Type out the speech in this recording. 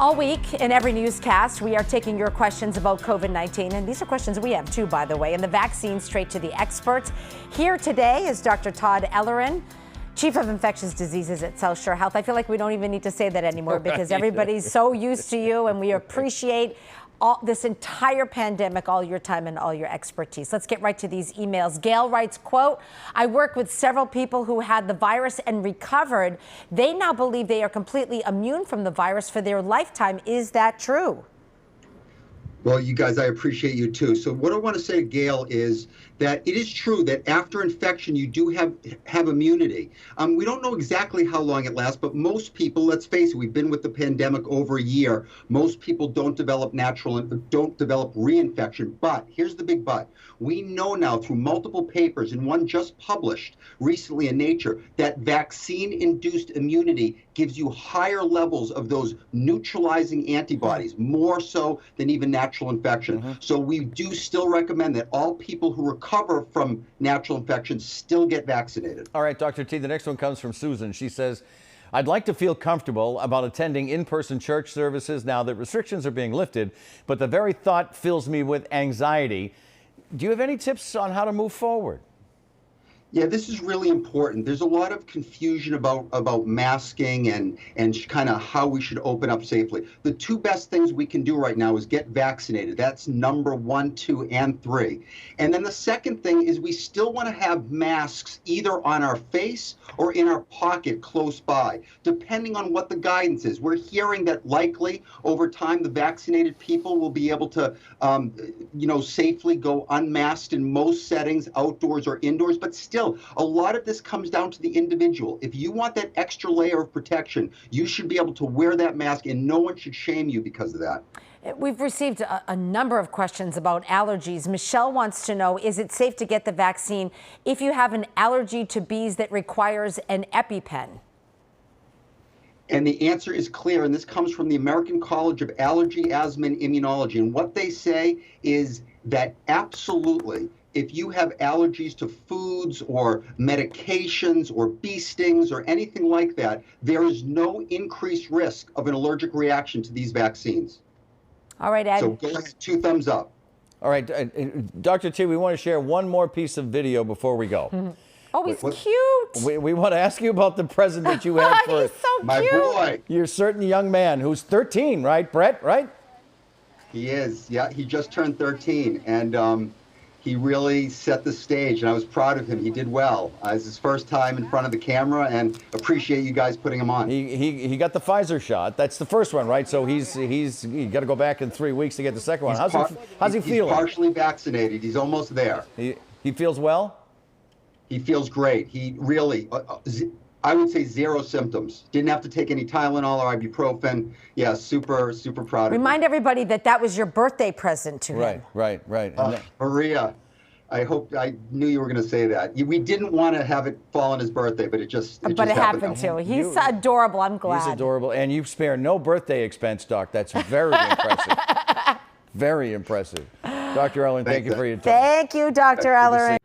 All week in every newscast, we are taking your questions about COVID-19, and these are questions we have too, by the way, and the vaccine straight to the experts. Here today is Dr. Todd Ellerin, Chief of Infectious Diseases at South Shore Health. I feel like we don't even need to say that anymore because everybody's so used to you, and we appreciate this entire pandemic, all your time and all your expertise. Let's get right to these emails. Gail writes, quote, I work with several people who had the virus and recovered. They now believe they are completely immune from the virus for their lifetime. Is that true? Well, you guys, I appreciate you too. So what I want to say to Gail is that it is true that after infection, you do have immunity. We don't know exactly how long it lasts, but most people, let's face it, we've been with the pandemic over a year. Most people don't develop reinfection. But here's the big but. We know now through multiple papers, and one just published recently in Nature, that vaccine-induced immunity gives you higher levels of those neutralizing antibodies, more so than even natural infection. So we do still recommend that all people who recover from natural infections still get vaccinated. All right, Dr. T, the next one comes from Susan. She says, I'd like to feel comfortable about attending in-person church services now that restrictions are being lifted, but the very thought fills me with anxiety. Do you have any tips on how to move forward? Yeah, this is really important. There's a lot of confusion about masking and kind of how we should open up safely. The two best things we can do right now is get vaccinated. That's number 1, 2, and 3. And then the second thing is we still want to have masks either on our face or in our pocket close by, depending on what the guidance is. We're hearing that likely over time the vaccinated people will be able to, safely go unmasked in most settings, outdoors or indoors, but still, a lot of this comes down to the individual. If you want that extra layer of protection, you should be able to wear that mask, and no one should shame you because of that. We've received a number of questions about allergies. Michelle wants to know, is it safe to get the vaccine if you have an allergy to bees that requires an EpiPen? And the answer is clear, and this comes from the American College of Allergy, Asthma, and Immunology. And what they say is that absolutely, if you have allergies to foods or medications or bee stings or anything like that, there is no increased risk of an allergic reaction to these vaccines. All right, Ed. So go ahead, 2 thumbs up. All right, Dr. T, we want to share one more piece of video before we go. Oh, he's cute. We want to ask you about the present that you had for he's so my cute. boy. Your certain young man who's 13, right, Brett, right? He is, yeah, he just turned 13, and he really set the stage, and I was proud of him. He did well. It's his first time in front of the camera, and appreciate you guys putting him on. He got the Pfizer shot. That's the first one, right? So he got to go back in 3 weeks to get the second one. How's he feeling? He's partially vaccinated. He's almost there. He feels well? He feels great. He really, I would say 0 symptoms. Didn't have to take any Tylenol or ibuprofen. Yeah, super, super proud of him. Remind everybody that was your birthday present to him. Right. Maria, I knew you were going to say that. We didn't want to have it fall on his birthday, but it just happened to. He's adorable. I'm glad. He's adorable. And you spare no birthday expense, Doc. That's very impressive. Very impressive. Dr. Ellerin, thank you for your time. Thank you, Dr. Ellerin.